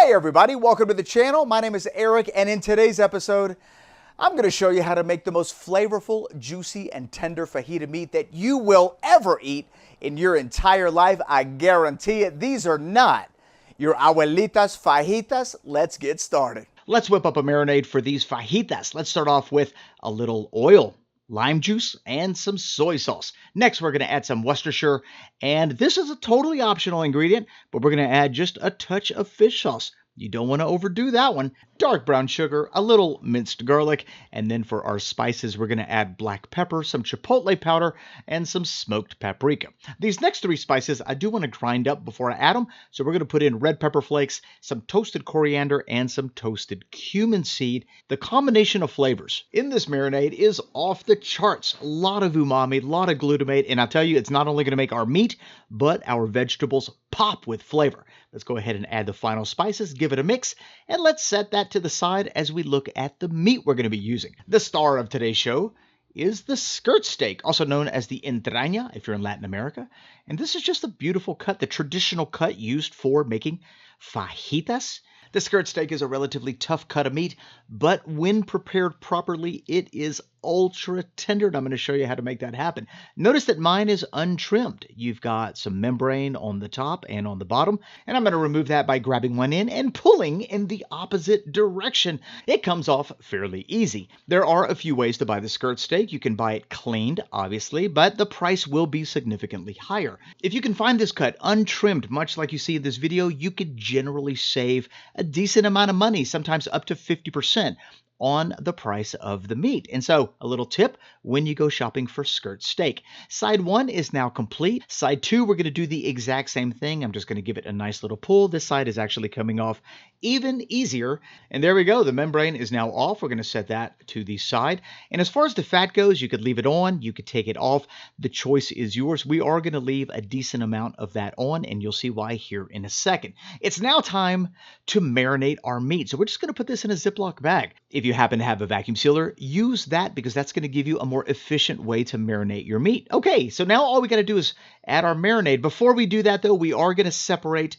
Hey everybody, welcome to the channel. My name is Eric, and in today's episode, I'm going to show you how to make the most flavorful, juicy, and tender fajita meat that you will ever eat in your entire life. I guarantee it. These are not your abuelita's fajitas. Let's get started. Let's whip up a marinade for these fajitas. Let's start off with a little oil, lime juice, and some soy sauce. Next, we're going to add some Worcestershire, and this is a totally optional ingredient, but we're going to add just a touch of fish sauce. You don't want to overdo that one. Dark brown sugar, a little minced garlic, and then for our spices, we're going to add black pepper, some chipotle powder, and some smoked paprika. These next three spices, I do want to grind up before I add them, so we're going to put in red pepper flakes, some toasted coriander, and some toasted cumin seed. The combination of flavors in this marinade is off the charts. A lot of umami, a lot of glutamate, and I'll tell you, it's not only going to make our meat, but our vegetables pop with flavor. Let's go ahead and add the final spices, give it a mix, and let's set that to the side as we look at the meat we're going to be using. The star of today's show is the skirt steak, also known as the entraña if you're in Latin America. And this is just a beautiful cut, the traditional cut used for making fajitas. The skirt steak is a relatively tough cut of meat, but when prepared properly, it is ultra tender, and I'm going to show you how to make that happen. Notice that mine is untrimmed. You've got some membrane on the top and on the bottom, and I'm going to remove that by grabbing one end and pulling in the opposite direction. It comes off fairly easy. There are a few ways to buy the skirt steak. You can buy it cleaned, obviously, but the price will be significantly higher. If you can find this cut untrimmed, much like you see in this video, you could generally save a decent amount of money, sometimes up to 50%. On the price of the meat. And so, a little tip when you go shopping for skirt steak. Side one is now complete. Side two, we're going to do the exact same thing. I'm just going to give it a nice little pull. This side is actually coming off even easier. And there we go. The membrane is now off. We're going to set that to the side. And as far as the fat goes, you could leave it on. You could take it off. The choice is yours. We are going to leave a decent amount of that on, and you'll see why here in a second. It's now time to marinate our meat. So we're just going to put this in a Ziploc bag. If you happen to have a vacuum sealer, use that because that's going to give you a more efficient way to marinate your meat. Okay, so now all we got to do is add our marinade. Before we do that, though, we are going to separate,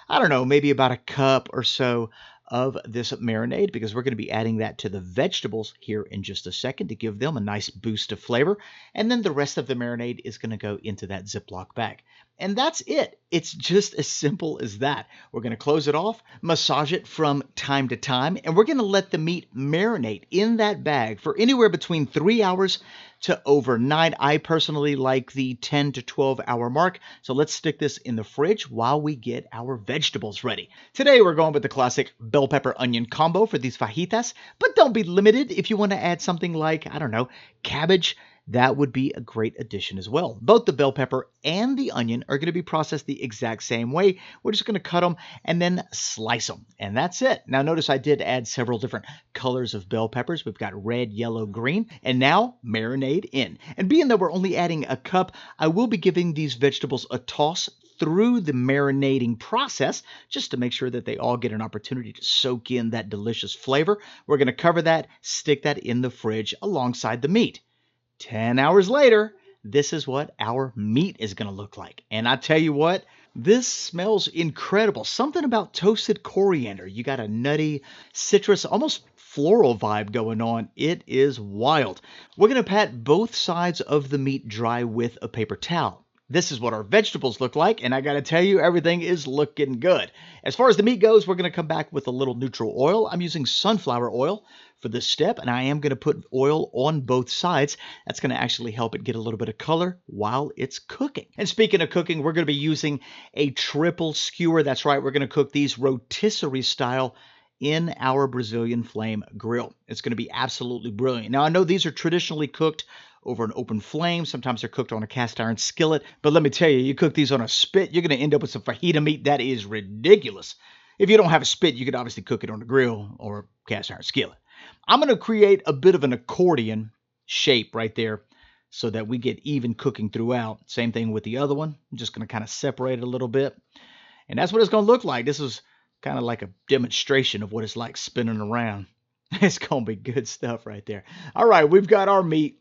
I don't know, maybe about a cup or so of this marinade because we're going to be adding that to the vegetables here in just a second to give them a nice boost of flavor. And then the rest of the marinade is going to go into that Ziploc bag. And that's it. It's just as simple as that. We're going to close it off, massage it from time to time, and we're going to let the meat marinate in that bag for anywhere between 3 hours to overnight. I personally like the 10 to 12 hour mark. So let's stick this in the fridge while we get our vegetables ready. Today we're going with the classic bell pepper onion combo for these fajitas, but don't be limited. If you want to add something like, I don't know, cabbage, that would be a great addition as well. Both the bell pepper and the onion are going to be processed the exact same way. We're just going to cut them and then slice them. And that's it. Now notice I did add several different colors of bell peppers. We've got red, yellow, green, and now marinade in. And being that we're only adding a cup, I will be giving these vegetables a toss through the marinating process just to make sure that they all get an opportunity to soak in that delicious flavor. We're going to cover that, stick that in the fridge alongside the meat. 10 hours later, this is what our meat is going to look like. And I tell you what, this smells incredible. Something about toasted coriander. You got a nutty, citrus, almost floral vibe going on. It is wild. We're going to pat both sides of the meat dry with a paper towel. This is what our vegetables look like, and I gotta tell you, everything is looking good. As far as the meat goes, we're gonna come back with a little neutral oil. I'm using sunflower oil for this step, and I am gonna put oil on both sides. That's gonna actually help it get a little bit of color while it's cooking. And speaking of cooking, we're gonna be using a triple skewer. That's right, we're gonna cook these rotisserie style in our Brazilian flame grill. It's gonna be absolutely brilliant. Now, I know these are traditionally cooked over an open flame. Sometimes they're cooked on a cast iron skillet. But let me tell you, you cook these on a spit, you're going to end up with some fajita meat that is ridiculous. If you don't have a spit, you could obviously cook it on a grill or a cast iron skillet. I'm going to create a bit of an accordion shape right there so that we get even cooking throughout. Same thing with the other one. I'm just going to kind of separate it a little bit. And that's what it's going to look like. This is kind of like a demonstration of what it's like spinning around. It's going to be good stuff right there. All right, we've got our meat.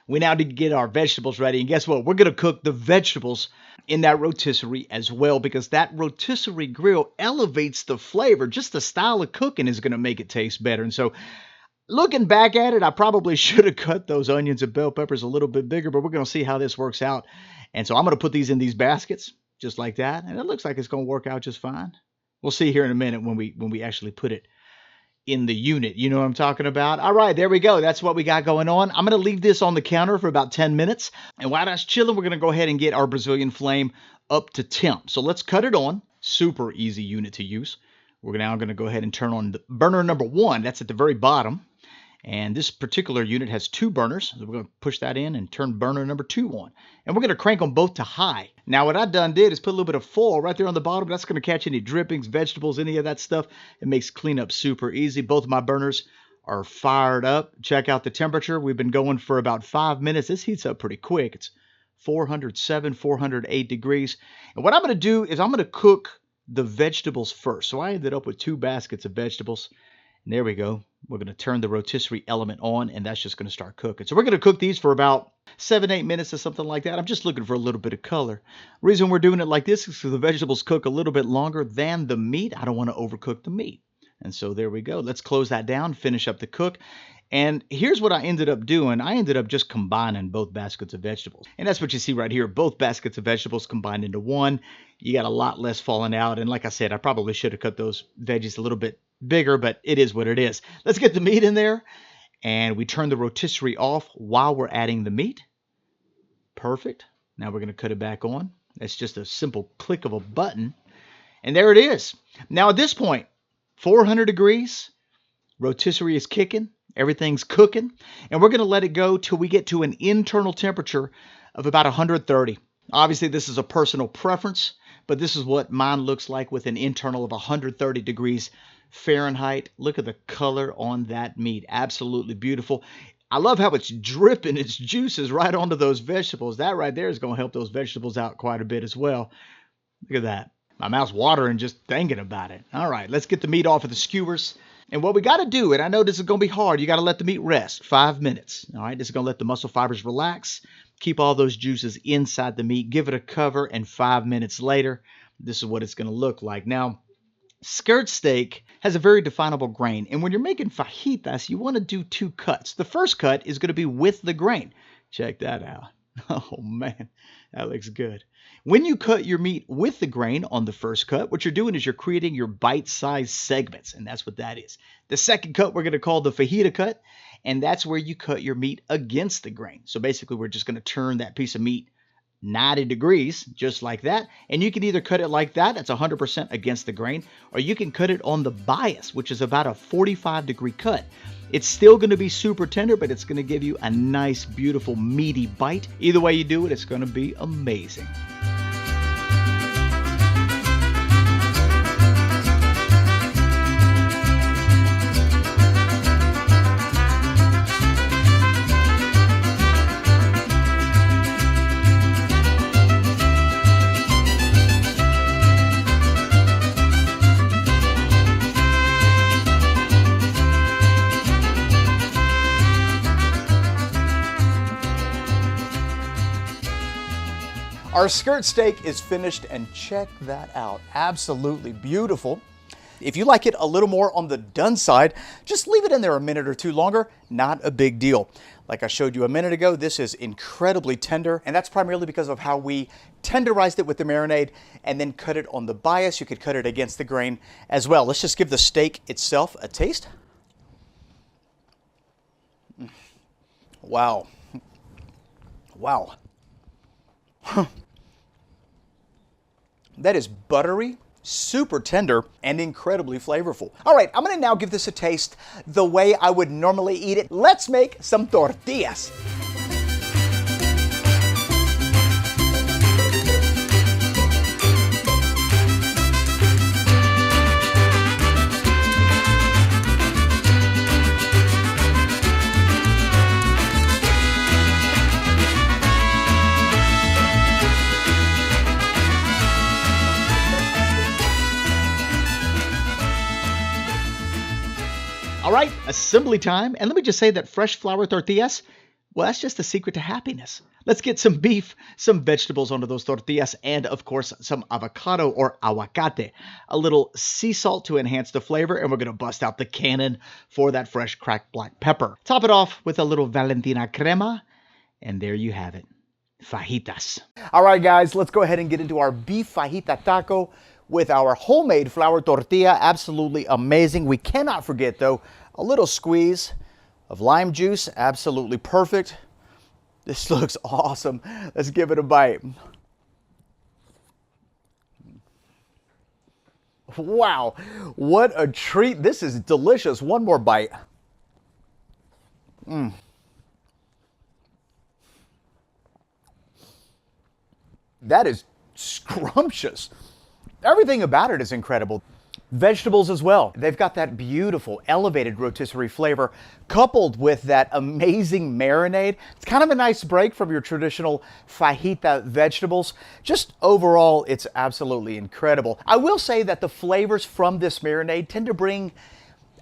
We now need to get our vegetables ready. And guess what? We're going to cook the vegetables in that rotisserie as well, because that rotisserie grill elevates the flavor. Just the style of cooking is going to make it taste better. And so looking back at it, I probably should have cut those onions and bell peppers a little bit bigger, but we're going to see how this works out. And so I'm going to put these in these baskets just like that. And it looks like it's going to work out just fine. We'll see here in a minute when we actually put it in the unit. You know what I'm talking about? All right, there we go. That's what we got going on. I'm going to leave this on the counter for about 10 minutes. And while that's chilling, we're going to go ahead and get our Brazilian flame up to temp. So let's cut it on. Super easy unit to use. We're now going to go ahead and turn on burner number 1. That's at the very bottom. And this particular unit has 2 burners. So we're going to push that in and turn burner number 2 on. And we're going to crank them both to high. Now what I did is put a little bit of foil right there on the bottom. That's going to catch any drippings, vegetables, any of that stuff. It makes cleanup super easy. Both of my burners are fired up. Check out the temperature. We've been going for about 5 minutes. This heats up pretty quick. It's 407, 408 degrees. And what I'm going to do is I'm going to cook the vegetables first. So I ended up with 2 baskets of vegetables. And there we go. We're going to turn the rotisserie element on, and that's just going to start cooking. So we're going to cook these for about 7-8 minutes or something like that. I'm just looking for a little bit of color. Reason we're doing it like this is because the vegetables cook a little bit longer than the meat. I don't want to overcook the meat. And so there we go. Let's close that down, finish up the cook. And here's what I ended up doing. I ended up just combining both baskets of vegetables. And that's what you see right here. Both baskets of vegetables combined into one. You got a lot less falling out. And like I said, I probably should have cut those veggies a little bit bigger, but it is what it is. Let's get the meat in there. And we turn the rotisserie off while we're adding the meat. Perfect. Now we're going to cut it back on. That's just a simple click of a button. And there it is. Now at this point, 400 degrees, rotisserie is kicking. Everything's cooking, and we're going to let it go till we get to an internal temperature of about 130. Obviously, this is a personal preference, but this is what mine looks like with an internal of 130 degrees Fahrenheit. Look at the color on that meat. Absolutely beautiful. I love how it's dripping its juices right onto those vegetables. That right there is going to help those vegetables out quite a bit as well. Look at that. My mouth's watering just thinking about it. All right, let's get the meat off of the skewers. And what we got to do, and I know this is going to be hard, you got to let the meat rest 5 minutes. All right, this is going to let the muscle fibers relax, keep all those juices inside the meat, give it a cover, and 5 minutes later, this is what it's going to look like. Now, skirt steak has a very definable grain, and when you're making fajitas, you want to do 2 cuts. The first cut is going to be with the grain. Check that out. Oh, man, that looks good. When you cut your meat with the grain on the first cut, what you're doing is you're creating your bite-sized segments, and that's what that is. The second cut we're going to call the fajita cut, and that's where you cut your meat against the grain. So basically, we're just going to turn that piece of meat 90 degrees, just like that. And you can either cut it like that, that's 100% against the grain, or you can cut it on the bias, which is about a 45-degree cut. It's still going to be super tender, but it's going to give you a nice, beautiful, meaty bite. Either way you do it, it's going to be amazing. Our skirt steak is finished, and check that out. Absolutely beautiful. If you like it a little more on the done side, just leave it in there a minute or 2 longer. Not a big deal. Like I showed you a minute ago, this is incredibly tender, and that's primarily because of how we tenderized it with the marinade and then cut it on the bias. You could cut it against the grain as well. Let's just give the steak itself a taste. Wow. Wow. That is buttery, super tender, and incredibly flavorful. All right, I'm gonna now give this a taste the way I would normally eat it. Let's make some tortillas. All right, assembly time. And let me just say that fresh flour tortillas, Well, that's just the secret to happiness. Let's get some beef, some vegetables onto those tortillas, and of course, some avocado or aguacate, a little sea salt to enhance the flavor, and we're going to bust out the cannon for that fresh cracked black pepper. Top it off with a little Valentina crema, and there you have it. Fajitas. All right, guys, let's go ahead and get into our beef fajita taco with our homemade flour tortilla. Absolutely amazing. We cannot forget, though, a little squeeze of lime juice. Absolutely perfect. This looks awesome. Let's give it a bite. Wow, what a treat. This is delicious. One more bite. That is scrumptious. Everything about it is incredible. Vegetables as well. They've got that beautiful elevated rotisserie flavor coupled with that amazing marinade. It's kind of a nice break from your traditional fajita vegetables. Just overall, it's absolutely incredible. I will say that the flavors from this marinade tend to bring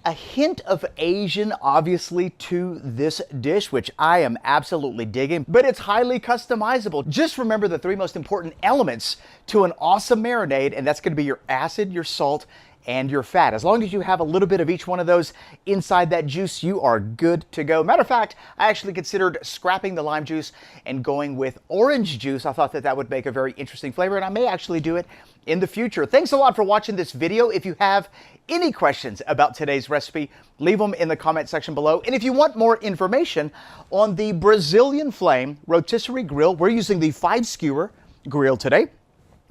a hint of Asian, obviously, to this dish, which I am absolutely digging, but it's highly customizable. Just remember the three most important elements to an awesome marinade, and that's gonna be your acid, your salt, and your fat. As long as you have a little bit of each one of those inside that juice, you are good to go. Matter of fact, I actually considered scrapping the lime juice and going with orange juice. I thought that that would make a very interesting flavor, and I may actually do it in the future. Thanks a lot for watching this video. If you have any questions about today's recipe, leave them in the comment section below. And if you want more information on the Brazilian Flame Rotisserie Grill, we're using the 5-skewer grill today,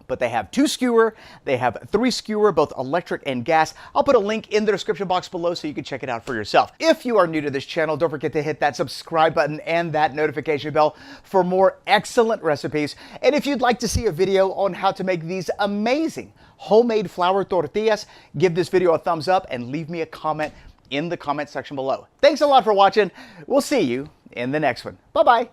but they have 2 skewer, they have 3 skewer, both electric and gas. I'll put a link in the description box below so you can check it out for yourself. If you are new to this channel, don't forget to hit that subscribe button and that notification bell for more excellent recipes. And if you'd like to see a video on how to make these amazing homemade flour tortillas, give this video a thumbs up and leave me a comment in the comment section below. Thanks a lot for watching. We'll see you in the next one. Bye-bye.